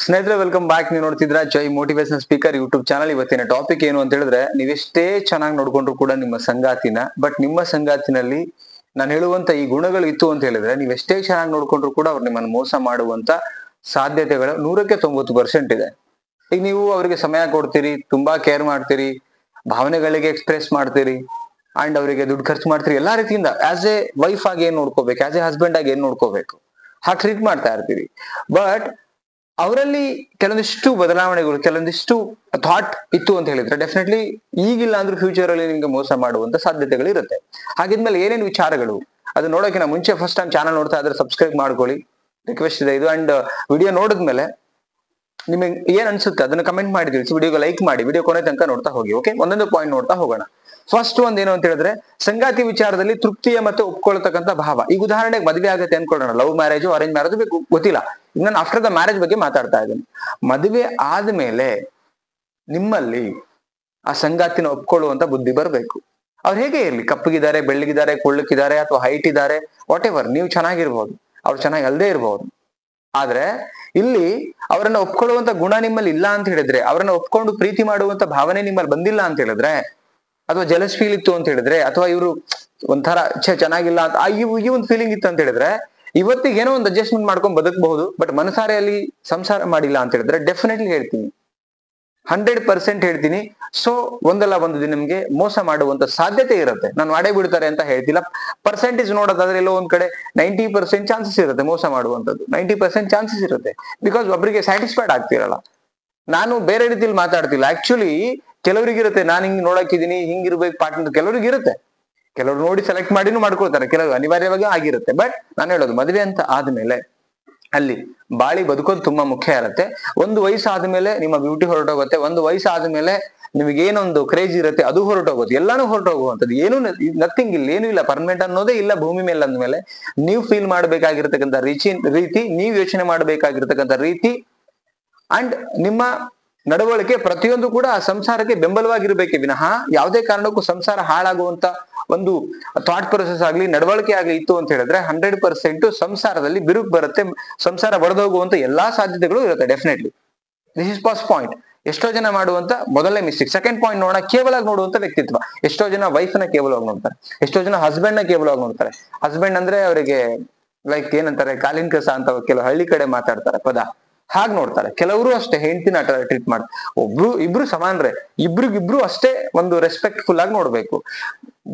ಸ್ನೇಹಿತರೆ, welcome back. ನೀವು ನೋಡ್ತಿದ್ರ ಜೈ motivation speaker YouTube channel. ಇವತ್ತಿನ ಟಾಪಿಕ್ ಏನು ಅಂತ ಹೇಳಿದ್ರೆ, ನೀವೆಷ್ಟೇ ಚೆನ್ನಾಗಿ ನೋಡ್ಕೊಂಡ್ರು ಕೂಡ ನಿಮ್ಮ ಸಂಗಾತಿನ, ಬಟ್ ನಿಮ್ಮ ಸಂಗಾತಿನಲ್ಲಿ ನಾನು ಹೇಳುವಂತ ಈ ಗುಣಗಳು ಇತ್ತು ಅಂತ ಹೇಳಿದ್ರೆ, ನೀವೆಷ್ಟೇ ಚೆನ್ನಾಗಿ ನೋಡ್ಕೊಂಡ್ರು ಕೂಡ ಅವ್ರು ನಿಮ್ಮನ್ನು ಮೋಸ ಮಾಡುವಂತ ಸಾಧ್ಯತೆಗಳು 190% ಇದೆ. ಈಗ ನೀವು ಅವರಿಗೆ ಸಮಯ ಕೊಡ್ತೀರಿ, ತುಂಬಾ ಕೇರ್ ಮಾಡ್ತೀರಿ, ಭಾವನೆಗಳಿಗೆ ಎಕ್ಸ್ಪ್ರೆಸ್ ಮಾಡ್ತೀರಿ, ಅಂಡ್ ಅವರಿಗೆ ದುಡ್ಡು ಖರ್ಚು ಮಾಡ್ತೀರಿ, ಎಲ್ಲಾ ರೀತಿಯಿಂದ ಆಸ್ ಎ ವೈಫ್ ಆಗಿ ಏನ್ ನೋಡ್ಕೋಬೇಕು, ಆಸ್ ಎ ಹಸ್ಬೆಂಡ್ ಆಗಿ ಏನ್ ನೋಡ್ಕೋಬೇಕು ಹಾಗೆ ಟ್ರೀಟ್ ಮಾಡ್ತಾ ಇರ್ತೀರಿ. ಬಟ್ ಅವರಲ್ಲಿ ಕೆಲವೊಂದಿಷ್ಟು ಬದಲಾವಣೆಗಳು, ಕೆಲವೊಂದಿಷ್ಟು ಥಾಟ್ ಇತ್ತು ಅಂತ ಹೇಳಿದ್ರೆ, ಡೆಫಿನೆಟ್ಲಿ ಈಗಿಲ್ಲ ಅಂದ್ರೆ ಫ್ಯೂಚರ್ ಅಲ್ಲಿ ನಿಮ್ಗೆ ಮೋಸ ಮಾಡುವಂತ ಸಾಧ್ಯತೆಗಳು ಇರುತ್ತೆ. ಹಾಗಿದ್ಮೇಲೆ ಏನೇನು ವಿಚಾರಗಳು ಅದು ನೋಡೋಕಿನ ಮುಂಚೆ ಫಸ್ಟ್ ಟೈಮ್ ಚಾನಲ್ ನೋಡ್ತಾ ಇದ್ರೆ ಸಬ್ಸ್ಕ್ರೈಬ್ ಮಾಡ್ಕೊಳ್ಳಿ, ರಿಕ್ವೆಸ್ಟ್ ಇದೆ ಇದು. ಅಂಡ್ ವಿಡಿಯೋ ನೋಡಿದ್ಮೇಲೆ ನಿಮಗೆ ಏನ್ ಅನ್ಸುತ್ತೆ ಅದನ್ನ ಕಮೆಂಟ್ ಮಾಡಿ ತಿಳಿಸಿ, ವಿಡಿಯೋಗೆ ಲೈಕ್ ಮಾಡಿ, ವಿಡಿಯೋ ಕೊನೆ ತನಕ ನೋಡ್ತಾ ಹೋಗಿ. ಓಕೆ, ಒಂದೊಂದು ಪಾಯಿಂಟ್ ನೋಡ್ತಾ ಹೋಗೋಣ. ಫಸ್ಟ್ ಒಂದ್ ಏನು ಅಂತ ಹೇಳಿದ್ರೆ, ಸಂಗಾತಿ ವಿಚಾರದಲ್ಲಿ ತೃಪ್ತಿಯ ಮತ್ತೆ ಒಪ್ಕೊಳ್ತಕ್ಕಂಥ ಭಾವ. ಈಗ ಉದಾಹರಣೆಗೆ ಮದುವೆ ಆಗತ್ತೆ ಅನ್ಕೊಳ್ಳೋಣ, ಲವ್ ಮ್ಯಾರೇಜ್ ಅರೇಂಜ್ ಮ್ಯಾರೇಜ್ ಗೊತ್ತಿಲ್ಲ, ಈಗ ನಾನು ಆಫ್ಟರ್ ದ ಮ್ಯಾರೇಜ್ ಬಗ್ಗೆ ಮಾತಾಡ್ತಾ ಇದ್ದೀನಿ. ಮದುವೆ ಆದ್ಮೇಲೆ ನಿಮ್ಮಲ್ಲಿ ಆ ಸಂಗಾತಿನ ಒಪ್ಕೊಳ್ಳುವಂತ ಬುದ್ಧಿ ಬರಬೇಕು. ಅವ್ರು ಹೇಗೆ ಇರ್ಲಿ, ಕಪ್ಪಗಿದ್ದಾರೆ, ಬೆಳ್ಳಗಿದ್ದಾರೆ, ಕೊಳ್ಳಕ್ಕಿದ್ದಾರೆ, ಅಥವಾ ಹೈಟ್ ಇದ್ದಾರೆ, ವಾಟ್ ಎವರ್, ನೀವು ಚೆನ್ನಾಗಿರ್ಬೋದು, ಅವ್ರು ಚೆನ್ನಾಗಿ ಅಲ್ಲದೆ ಇರ್ಬೋದು. ಆದ್ರೆ ಇಲ್ಲಿ ಅವರನ್ನ ಒಪ್ಕೊಳ್ಳುವಂತ ಗುಣ ನಿಮ್ಮಲ್ಲಿ ಇಲ್ಲ ಅಂತ ಹೇಳಿದ್ರೆ, ಅವರನ್ನ ಒಪ್ಕೊಂಡು ಪ್ರೀತಿ ಮಾಡುವಂತ ಭಾವನೆ ನಿಮ್ಮಲ್ಲಿ ಬಂದಿಲ್ಲ ಅಂತ ಹೇಳಿದ್ರೆ, ಅಥವಾ ಜಲಸ್ ಫೀಲ್ ಇತ್ತು ಅಂತ ಹೇಳಿದ್ರೆ, ಅಥವಾ ಇವರು ಒಂಥರ ಚೆನ್ನಾಗಿಲ್ಲ ಅಂತ ಈ ಒಂದು ಫೀಲಿಂಗ್ ಇತ್ತು ಅಂತ ಹೇಳಿದ್ರೆ, ಇವತ್ತಿಗೆ ಏನೋ ಒಂದು ಅಡ್ಜಸ್ಟ್ಮೆಂಟ್ ಮಾಡ್ಕೊಂಡು ಬದುಕಬಹುದು. ಬಟ್ ಮನಸಾರೆ ಅಲ್ಲಿ ಸಂಸಾರ ಮಾಡಿಲ್ಲ ಅಂತ ಹೇಳಿದ್ರೆ, ಡೆಫಿನೆಟ್ಲಿ ಹೇಳ್ತೀನಿ, 100% ಹೇಳ್ತೀನಿ, ಸೊ ಒಂದಲ್ಲ ಒಂದು ದಿನ ನಿಮ್ಗೆ ಮೋಸ ಮಾಡುವಂತ ಸಾಧ್ಯತೆ ಇರುತ್ತೆ. ನಾನು ಮಾಡೇ ಬಿಡ್ತಾರೆ ಅಂತ ಹೇಳ್ತಿಲ್ಲ, ಪರ್ಸೆಂಟೇಜ್ ನೋಡೋದಾದ್ರೆ ಎಲ್ಲೋ ಒಂದ್ ಕಡೆ 90% ಚಾನ್ಸಸ್ ಇರುತ್ತೆ ಮೋಸ ಮಾಡುವಂತದ್ದು. 90% ಚಾನ್ಸಸ್ ಇರುತ್ತೆ, ಬಿಕಾಸ್ ಒಬ್ಬರಿಗೆ ಸ್ಯಾಟಿಸ್ಫೈಡ್ ಆಗ್ತಿರಲ್ಲ. ನಾನು ಬೇರೆ ರೀತಿಯಲ್ಲಿ ಮಾತಾಡ್ತಿಲ್ಲ. ಆಕ್ಚುಲಿ ಕೆಲವರಿಗಿರುತ್ತೆ, ನಾನು ಹಿಂಗ್ ನೋಡಕ್ಕಿದೀನಿ, ಹಿಂಗಿರ್ಬೇಕು ಪಾರ್ಟ್ನರ್, ಕೆಲವರಿಗೆ ಇರುತ್ತೆ. ಕೆಲವರು ನೋಡಿ ಸೆಲೆಕ್ಟ್ ಮಾಡಿನೂ ಮಾಡ್ಕೊಳ್ತಾರೆ, ಕೆಲವರು ಅನಿವಾರ್ಯವಾಗಿ ಆಗಿರುತ್ತೆ. ಬಟ್ ನಾನು ಹೇಳೋದು, ಮದುವೆ ಅಂತ ಆದ್ಮೇಲೆ ಅಲ್ಲಿ ಬಾಳಿ ಬದುಕೋದು ತುಂಬಾ ಮುಖ್ಯ ಇರುತ್ತೆ. ಒಂದು ವಯಸ್ಸು ಆದ್ಮೇಲೆ ನಿಮ್ಮ ಬ್ಯೂಟಿ ಹೊರಟೋಗುತ್ತೆ, ಒಂದು ವಯಸ್ಸು ಆದ್ಮೇಲೆ ನಿಮಗೇನೊಂದು ಕ್ರೇಜ್ ಇರುತ್ತೆ ಅದು ಹೊರಟೋಗುತ್ತೆ, ಎಲ್ಲಾನು ಹೊರಟೋಗುವಂಥದ್ದು. ಏನು ನಥಿಂಗ್ ಇಲ್ಲ, ಏನು ಇಲ್ಲ, ಪರ್ಮನೆಂಟ್ ಅನ್ನೋದೇ ಇಲ್ಲ ಭೂಮಿ ಮೇಲೆ ಅಂದ್ಮೇಲೆ. ನೀವು ಫೀಲ್ ಮಾಡ್ಬೇಕಾಗಿರ್ತಕ್ಕಂಥ ರೀತಿ, ನೀವು ಯೋಚನೆ ಮಾಡ್ಬೇಕಾಗಿರ್ತಕ್ಕಂಥ ರೀತಿ, ಅಂಡ್ ನಿಮ್ಮ ನಡವಳಿಕೆ ಪ್ರತಿಯೊಂದು ಕೂಡ ಆ ಸಂಸಾರಕ್ಕೆ ಬೆಂಬಲವಾಗಿರ್ಬೇಕೆ ವಿನಃ ಯಾವುದೇ ಕಾರಣಕ್ಕೂ ಸಂಸಾರ ಹಾಳಾಗುವಂತ ಒಂದು ಥಾಟ್ ಪ್ರೊಸೆಸ್ ಆಗ್ಲಿ, ನಡವಳಿಕೆ ಆಗ್ಲಿ ಇತ್ತು ಅಂತ ಹೇಳಿದ್ರೆ 100% ಸಂಸಾರದಲ್ಲಿ ಬಿರುಕು ಬರುತ್ತೆ, ಸಂಸಾರ ಬಡದೋಗುವಂತ ಎಲ್ಲಾ ಸಾಧ್ಯತೆಗಳು ಇರುತ್ತೆ. Definitely this is first point. ಎಷ್ಟೋ ಜನ ಮಾಡುವಂತ ಮೊದಲನೇ ಮಿಸ್ಟೇಕ್. ಸೆಕೆಂಡ್ ಪಾಯಿಂಟ್ ನೋಡೋಣ, ಕೇವಲ ನೋಡುವಂತ ವ್ಯಕ್ತಿತ್ವ. ಎಷ್ಟೋ ಜನ ವೈಫ್ ನ ಕೇವಲವಾಗಿ ನೋಡ್ತಾರೆ, ಎಷ್ಟೋ ಜನ ಹಸ್ಬೆಂಡ್ ನ ಕೇವಲವಾಗಿ ನೋಡ್ತಾರೆ. ಹಸ್ಬೆಂಡ್ ಅಂದ್ರೆ ಅವರಿಗೆ ಲೈಕ್ ಏನಂತಾರೆ, ಕಾಲಿನ ಕಸ ಅಂತ ಕೆಲವು ಹಳ್ಳಿ ಕಡೆ ಮಾತಾಡ್ತಾರೆ ಪದ, ಹಾಗೆ ನೋಡ್ತಾರೆ. ಕೆಲವರು ಅಷ್ಟೇ ಹೆಂಡತಿನ ಟ್ರೀಟ್ ಮಾಡ್ತಾರೆ. ಇಬ್ರು ಸಮಾನರೇ, ಇಬ್ರಿಗಿಬ್ರು ಅಷ್ಟೇ ಒಂದು ರೆಸ್ಪೆಕ್ಟ್ಫುಲ್ ಆಗಿ ನೋಡ್ಬೇಕು.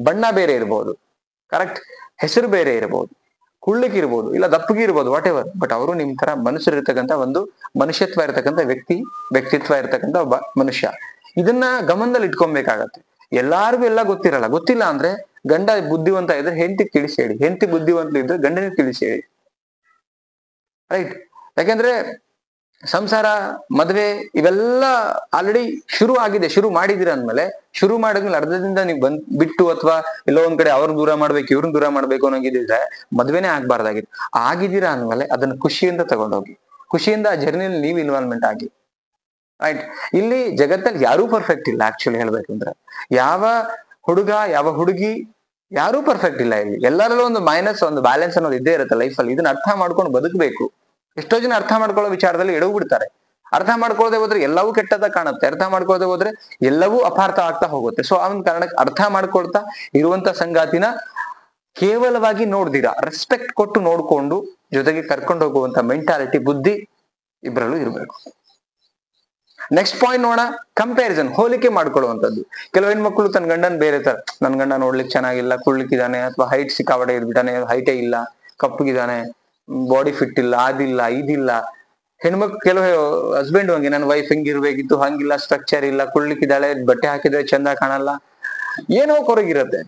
ಬಣ್ಣ ಬೇರೆ ಇರ್ಬೋದು, ಕರೆಕ್ಟ್, ಹೆಸರು ಬೇರೆ ಇರ್ಬೋದು, ಕುಳ್ಳಕ್ಕಿರ್ಬೋದು, ಇಲ್ಲ ದಪ್ಪಗಿರ್ಬೋದು, ವಾಟ್ ಎವರ್, ಬಟ್ ಅವರು ನಿಮ್ ತರ ಮನುಷ್ಯರಿರ್ತಕ್ಕಂಥ ಒಂದು ಮನುಷ್ಯತ್ವ ಇರ್ತಕ್ಕಂಥ ವ್ಯಕ್ತಿತ್ವ ಇರ್ತಕ್ಕಂಥ ಒಬ್ಬ ಮನುಷ್ಯ. ಇದನ್ನ ಗಮನದಲ್ಲಿ ಇಟ್ಕೊಬೇಕಾಗತ್ತೆ. ಎಲ್ಲಾರ್ಗು ಎಲ್ಲ ಗೊತ್ತಿಲ್ಲ ಅಂದ್ರೆ, ಗಂಡ ಬುದ್ಧಿವಂತ ಇದ್ರೆ ಹೆಂಡತಿ ತಿಳಿಸಿ ಹೇಳಿ, ಹೆಂಡತಿ ಬುದ್ಧಿವಂತ ಇದ್ರೆ ಗಂಡನಿಗೆ ತಿಳಿಸಿ ಹೇಳಿ, ರೈಟ್? ಯಾಕೆಂದ್ರೆ ಸಂಸಾರ, ಮದುವೆ ಇವೆಲ್ಲ ಆಲ್ರೆಡಿ ಶುರು ಆಗಿದೆ. ಶುರು ಮಾಡಿದಿರ ಅಂದ್ಮೇಲೆ, ಶುರು ಮಾಡಿದ್ಮೇಲೆ ಅರ್ಧದಿಂದ ನೀವು ಬಿಟ್ಟು ಅಥವಾ ಎಲ್ಲೋ ಒಂದ್ ಕಡೆ ಅವ್ರನ್ನ ದೂರ ಮಾಡ್ಬೇಕು, ಇವ್ರನ್ನ ದೂರ ಮಾಡ್ಬೇಕು ಅನ್ನೋಂಗಿದ್ರೆ ಮದ್ವೆನೇ ಆಗ್ಬಾರ್ದಾಗಿತ್ತು. ಆಗಿದ್ದೀರಾ ಅಂದ್ಮೇಲೆ ಅದನ್ನ ಖುಷಿಯಿಂದ ತಗೊಂಡೋಗಿ, ಖುಷಿಯಿಂದ ಆ ಜರ್ನಿಯಲ್ಲಿ ನೀವು ಇನ್ವಾಲ್ವ್ಮೆಂಟ್ ಆಗಿ, ರೈಟ್? ಇಲ್ಲಿ ಜಗತ್ತಲ್ಲಿ ಯಾರೂ ಪರ್ಫೆಕ್ಟ್ ಇಲ್ಲ. ಆಕ್ಚುಲಿ ಹೇಳ್ಬೇಕಂದ್ರೆ ಯಾವ ಹುಡುಗ ಯಾವ ಹುಡುಗಿ ಯಾರೂ ಪರ್ಫೆಕ್ಟ್ ಇಲ್ಲ. ಇಲ್ಲಿ ಎಲ್ಲರಲ್ಲೂ ಒಂದು ಮೈನಸ್, ಒಂದು ಬ್ಯಾಲೆನ್ಸ್ ಅನ್ನೋದು ಇದ್ದೇ ಇರುತ್ತೆ ಲೈಫಲ್ಲಿ. ಇದನ್ನ ಅರ್ಥ ಮಾಡ್ಕೊಂಡು ಬದುಕಬೇಕು. ಎಷ್ಟೋ ಜನ ಅರ್ಥ ಮಾಡ್ಕೊಳ್ಳೋ ವಿಚಾರದಲ್ಲಿ ಎಡವು ಬಿಡ್ತಾರೆ. ಅರ್ಥ ಮಾಡ್ಕೊಳ್ಳದೆ ಹೋದ್ರೆ ಎಲ್ಲವೂ ಕೆಟ್ಟದ ಕಾಣುತ್ತೆ, ಅರ್ಥ ಮಾಡ್ಕೊಳ್ಳದೆ ಹೋದ್ರೆ ಎಲ್ಲವೂ ಅಪಾರ್ಥ ಆಗ್ತಾ ಹೋಗುತ್ತೆ. ಸೊ ಆ ಒಂದು ಕಾರಣಕ್ಕೆ ಅರ್ಥ ಮಾಡ್ಕೊಳ್ತಾ ಇರುವಂತ ಸಂಗಾತಿನ ಕೇವಲವಾಗಿ ನೋಡ್ದಿರಾ, ರೆಸ್ಪೆಕ್ಟ್ ಕೊಟ್ಟು ನೋಡ್ಕೊಂಡು ಜೊತೆಗೆ ಕರ್ಕೊಂಡು ಹೋಗುವಂತ ಮೆಂಟಾಲಿಟಿ, ಬುದ್ಧಿ ಇಬ್ಬರಲ್ಲೂ ಇರಬೇಕು. ನೆಕ್ಸ್ಟ್ ಪಾಯಿಂಟ್ ನೋಡೋಣ, ಕಂಪ್ಯಾರಿಸನ್, ಹೋಲಿಕೆ ಮಾಡ್ಕೊಳ್ಳುವಂಥದ್ದು. ಕೆಲವು ಹೆಣ್ಮಕ್ಳು ತನ್ನ ಗಂಡನ್ ಬೇರೆ ತರ, ನನ್ ಗಂಡ ನೋಡ್ಲಿಕ್ಕೆ ಚೆನ್ನಾಗಿಲ್ಲ, ಕುಳ್ಳಿಕ್ಕಿದ್ದಾನೆ, ಅಥವಾ ಹೈಟ್ ಸಿಕ್ಕಾಪಟ್ಟೆ ಇದ್ಬಿಟ್ಟಾನೆ, ಹೈಟೇ ಇಲ್ಲ, ಕಪ್ಪಗಿದ್ದಾನೆ, ಬಾಡಿ ಫಿಟ್ ಇಲ್ಲ, ಅದಿಲ್ಲ ಇದಿಲ್ಲ. ಹೆಣ್ಮಕ್ಳು ಕೆಲವು ಹಸ್ಬೆಂಡ್ ಹಂಗೆ, ನನ್ನ ವೈಫ್ ಹಿಂಗಿರ್ಬೇಕಿತ್ತು, ಹಂಗಿಲ್ಲ, ಸ್ಟ್ರಕ್ಚರ್ ಇಲ್ಲ, ಕುಳ್ಳಿಕ್ಕಿದ್ದಾಳೆ, ಬಟ್ಟೆ ಹಾಕಿದ್ರೆ ಚಂದ ಕಾಣಲ್ಲ, ಏನೋ ಕೊರಗಿರತ್ತೆ.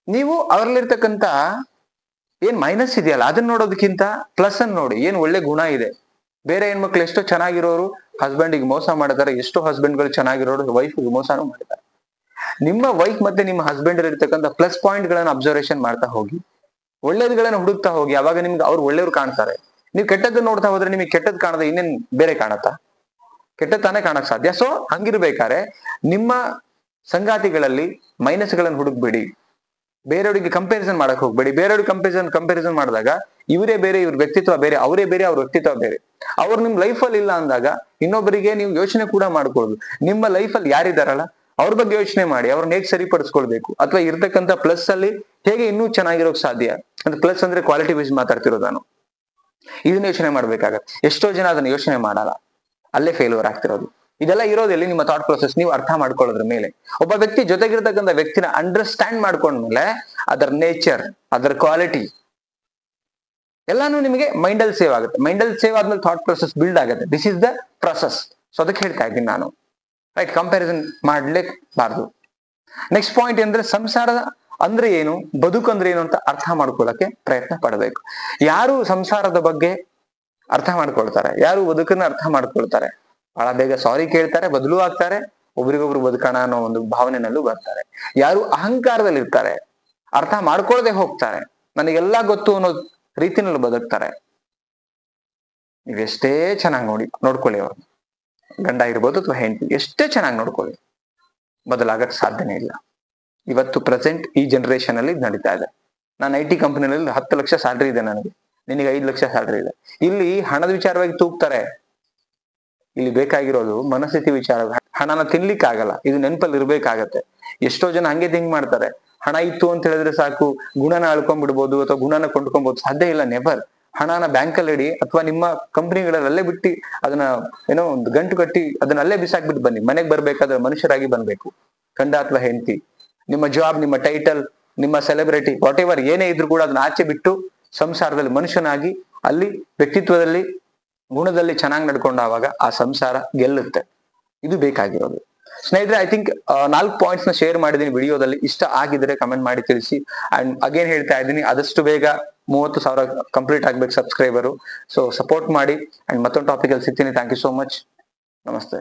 ನೀವು ಅವರಲ್ಲಿರ್ತಕ್ಕಂಥ ಏನ್ ಮೈನಸ್ ಇದೆಯಲ್ಲ ಅದನ್ನ ನೋಡೋದಕ್ಕಿಂತ ಪ್ಲಸ್ ಅನ್ನು ನೋಡಿ, ಏನ್ ಒಳ್ಳೆ ಗುಣ ಇದೆ. ಬೇರೆ ಹೆಣ್ಮಕ್ಳು ಎಷ್ಟೋ ಚೆನ್ನಾಗಿರೋರು ಹಸ್ಬೆಂಡಿಗೆ ಮೋಸ ಮಾಡ್ತಾರೆ, ಎಷ್ಟೋ ಹಸ್ಬೆಂಡ್ಗಳು ಚೆನ್ನಾಗಿರೋರು ವೈಫ್ಗೆ ಮೋಸನೂ ಮಾಡ್ತಾರೆ. ನಿಮ್ಮ ವೈಫ್ ಮತ್ತೆ ನಿಮ್ಮ ಹಸ್ಬೆಂಡ್ ಇರ್ತಕ್ಕಂಥ ಪ್ಲಸ್ ಪಾಯಿಂಟ್ ಗಳನ್ನ ಅಬ್ಸರ್ವೇಷನ್ ಮಾಡ್ತಾ ಹೋಗಿ, ಒಳ್ಳೇದುಗಳನ್ನ ಹುಡುಕ್ತಾ ಹೋಗಿ. ಅವಾಗ ನಿಮ್ಗೆ ಅವ್ರು ಒಳ್ಳೆಯವ್ರು ಕಾಣ್ತಾರೆ. ನೀವು ಕೆಟ್ಟದ್ದು ನೋಡ್ತಾ ಹೋದ್ರೆ ನಿಮಗೆ ಕೆಟ್ಟದ್ ಕಾಣದ ಇನ್ನೇನ್ ಬೇರೆ ಕಾಣತ್ತಾ? ಕೆಟ್ಟದ್ ತಾನೇ ಕಾಣಕ್ ಸಾಧ್ಯ. ಸೊ ಹಂಗಿರ್ಬೇಕಾದ್ರೆ ನಿಮ್ಮ ಸಂಗಾತಿಗಳಲ್ಲಿ ಮೈನಸ್ ಗಳನ್ನ ಹುಡುಕ್ಬಿಡಿ. ಬೇರೆಯವರಿಗೆ ಕಂಪ್ಯಾರಿಸನ್ ಮಾಡಕ್ ಹೋಗ್ಬೇಡಿ. ಬೇರೆಯವ್ರಿಗೆ ಕಂಪ್ಯಾರಿಸನ್ ಮಾಡಿದಾಗ ಇವರೇ ಬೇರೆ, ಇವ್ರ ವ್ಯಕ್ತಿತ್ವ ಬೇರೆ, ಅವರೇ ಬೇರೆ, ಅವ್ರ ವ್ಯಕ್ತಿತ್ವ ಬೇರೆ. ಅವ್ರು ನಿಮ್ ಲೈಫ್ ಅಲ್ಲಿ ಇಲ್ಲ ಅಂದಾಗ ಇನ್ನೊಬ್ಬರಿಗೆ ನೀವು ಯೋಚನೆ ಕೂಡ ಮಾಡ್ಕೊಳ್ಳೋದು. ನಿಮ್ಮ ಲೈಫ್ ಅಲ್ಲಿ ಯಾರಿದಾರಲ್ಲ ಅವ್ರ ಬಗ್ಗೆ ಯೋಚನೆ ಮಾಡಿ, ಅವ್ರನ್ನ ಹೇಗೆ ಸರಿಪಡಿಸ್ಕೊಳ್ಬೇಕು, ಅಥವಾ ಇರ್ತಕ್ಕಂಥ ಪ್ಲಸ್ ಅಲ್ಲಿ ಹೇಗೆ ಇನ್ನೂ ಚೆನ್ನಾಗಿರೋಕ್ ಸಾಧ್ಯ ಅಂದ್ರೆ ಪ್ಲಸ್ ಅಂದ್ರೆ ಕ್ವಾಲಿಟಿ ವೈಸ್ ಮಾತಾಡ್ತಿರೋದು ನಾನು. ಇದನ್ನ ಯೋಚನೆ ಮಾಡ್ಬೇಕಾಗತ್ತೆ. ಎಷ್ಟೋ ಜನ ಅದನ್ನ ಯೋಚನೆ ಮಾಡಲ್ಲ, ಅಲ್ಲೇ ಫೇಲ್ಯೂರ್ ಆಗ್ತಿರೋದು. ಇದೆಲ್ಲ ಇರೋದಲ್ಲಿ ನಿಮ್ಮ ಥಾಟ್ ಪ್ರೊಸೆಸ್ ನೀವು ಅರ್ಥ ಮಾಡ್ಕೊಳ್ಳೋದ್ರ ಮೇಲೆ. ಒಬ್ಬ ವ್ಯಕ್ತಿ ಜೊತೆಗಿರ್ತಕ್ಕಂಥ ವ್ಯಕ್ತಿನ ಅಂಡರ್ಸ್ಟ್ಯಾಂಡ್ ಮಾಡ್ಕೊಂಡ್ಮೇಲೆ ಅದರ ನೇಚರ್, ಅದರ ಕ್ವಾಲಿಟಿ ಎಲ್ಲಾನು ನಿಮಗೆ ಮೈಂಡ್ ಅಲ್ಲಿ ಸೇವ್ ಆಗುತ್ತೆ. ಮೈಂಡ್ ಅಲ್ಲಿ ಸೇವ್ ಆದ್ಮೇಲೆ ಥಾಟ್ ಪ್ರೊಸೆಸ್ ಬಿಲ್ಡ್ ಆಗುತ್ತೆ. This is the process. So ಅದಕ್ಕೆ ಹೇಳ್ತಾ ಇದ್ದೀನಿ ನಾನು, ರೈಟ್? ಕಂಪ್ಯಾರಿಸನ್ ಮಾಡ್ಲೇಬಾರ್ದು. ನೆಕ್ಸ್ಟ್ ಪಾಯಿಂಟ್ ಅಂದ್ರೆ ಸಂಸಾರ ಅಂದ್ರೆ ಏನು, ಬದುಕು ಅಂದ್ರೆ ಏನು ಅಂತ ಅರ್ಥ ಮಾಡ್ಕೊಳ್ಳಕ್ಕೆ ಪ್ರಯತ್ನ ಪಡಬೇಕು. ಯಾರು ಸಂಸಾರದ ಬಗ್ಗೆ ಅರ್ಥ ಮಾಡ್ಕೊಳ್ತಾರೆ, ಯಾರು ಬದುಕನ್ನ ಅರ್ಥ ಮಾಡ್ಕೊಳ್ತಾರೆ, ಬಹಳ ಬೇಗ ಸಾರಿ ಕೇಳ್ತಾರೆ, ಬದಲು ಆಗ್ತಾರೆ, ಒಬ್ರಿಗೊಬ್ರು ಬದುಕೋಣ ಅನ್ನೋ ಒಂದು ಭಾವನೆನಲ್ಲೂ ಬರ್ತಾರೆ. ಯಾರು ಅಹಂಕಾರದಲ್ಲಿ ಇರ್ತಾರೆ, ಅರ್ಥ ಮಾಡ್ಕೊಳ್ಳದೆ ಹೋಗ್ತಾರೆ, ನನಗೆಲ್ಲಾ ಗೊತ್ತು ಅನ್ನೋ ರೀತಿನಲ್ಲಿ ಬದುಕ್ತಾರೆ, ನೀವೆಷ್ಟೇ ಚೆನ್ನಾಗಿ ನೋಡ್ಕೊಳ್ಳಿ ಅವ್ರು, ಗಂಡ ಇರ್ಬೋದು ಅಥವಾ ಹೆಂಡತಿ, ಎಷ್ಟೇ ಚೆನ್ನಾಗಿ ನೋಡ್ಕೊಳ್ಳಿ, ಬದಲಾಗಕ್ ಸಾಧ್ಯನೇ ಇಲ್ಲ. ಇವತ್ತು ಪ್ರೆಸೆಂಟ್ ಈ ಜನರೇಷನ್ ಅಲ್ಲಿ ನಡೀತಾ ಇದೆ. ನಾನು IT ಕಂಪನಿನಲ್ಲಿ 10 ಲಕ್ಷ ಸ್ಯಾಲ್ರಿ ಇದೆ ನನಗೆ, ನಿನಗೆ 5 ಲಕ್ಷ ಸ್ಯಾಲ್ರಿ ಇದೆ. ಇಲ್ಲಿ ಹಣದ ವಿಚಾರವಾಗಿ ತೂಗ್ತಾರೆ. ಇಲ್ಲಿ ಬೇಕಾಗಿರೋದು ಮನಸ್ಥಿತಿ ವಿಚಾರ. ಹಣನ ತಿನ್ಲಿಕ್ಕೆ ಆಗಲ್ಲ, ಇದು ನೆನಪಲ್ಲಿ ಇರ್ಬೇಕಾಗತ್ತೆ. ಎಷ್ಟೋ ಜನ ಹಂಗೆ ಥಿಂಕ್ ಮಾಡ್ತಾರೆ, ಹಣ ಇತ್ತು ಅಂತ ಹೇಳಿದ್ರೆ ಸಾಕು, ಗುಣನ ಅಳ್ಕೊಂಡ್ಬಿಡ್ಬೋದು ಅಥವಾ ಗುಣನ ಕೊಂಡ್ಕೊಬಹುದು. ಸಾಧ್ಯ ಇಲ್ಲ, ನೆವರ್. ಹಣನ ಬ್ಯಾಂಕಲ್ಲಿ ಇಡಿ ಅಥವಾ ನಿಮ್ಮ ಕಂಪ್ನಿಗಳಲ್ಲೇ ಬಿಟ್ಟು ಅದನ್ನ ಏನೋ ಒಂದು ಗಂಟು ಕಟ್ಟಿ ಅದನ್ನ ಅಲ್ಲೇ ಬಿಸಾಕ್ಬಿಟ್ಟು ಬನ್ನಿ. ಮನೆಗೆ ಬರ್ಬೇಕಾದ್ರೆ ಮನುಷ್ಯರಾಗಿ ಬರ್ಬೇಕು, ಗಂಡ ಅಥವಾ ಹೆಂಡತಿ. ನಿಮ್ಮ ಜಾಬ್, ನಿಮ್ಮ ಟೈಟಲ್, ನಿಮ್ಮ ಸೆಲೆಬ್ರಿಟಿ, ವಾಟ್ ಎವರ್ ಏನೇ ಇದ್ರು ಕೂಡ ಅದನ್ನ ಆಚೆ ಬಿಟ್ಟು ಸಂಸಾರದಲ್ಲಿ ಮನುಷ್ಯನಾಗಿ, ಅಲ್ಲಿ ವ್ಯಕ್ತಿತ್ವದಲ್ಲಿ, ಗುಣದಲ್ಲಿ ಚೆನ್ನಾಗಿ ನಡ್ಕೊಂಡಾಗ ಆ ಸಂಸಾರ ಗೆಲ್ಲುತ್ತೆ. ಇದು ಬೇಕಾಗಿರೋದು. ಸ್ನೇಹಿತರೆ, ಐ ಥಿಂಕ್ 4 ಪಾಯಿಂಟ್ಸ್ ನ ಶೇರ್ ಮಾಡಿದೀನಿ ವಿಡಿಯೋದಲ್ಲಿ. ಇಷ್ಟ ಆಗಿದ್ರೆ ಕಮೆಂಟ್ ಮಾಡಿ ತಿಳಿಸಿ. ಅಂಡ್ ಅಗೇನ್ ಹೇಳ್ತಾ ಇದ್ದೀನಿ, ಆದಷ್ಟು ಬೇಗ 30,000 ಕಂಪ್ಲೀಟ್ ಆಗ್ಬೇಕು ಸಬ್ಸ್ಕ್ರೈಬರು. ಸೊ ಸಪೋರ್ಟ್ ಮಾಡಿ. ಅಂಡ್ ಮತ್ತೊಂದು ಟಾಪಿಕ್ ಅಲ್ಲಿ ಸಿಗ್ತೀನಿ. Thank you so much. ನಮಸ್ತೆ.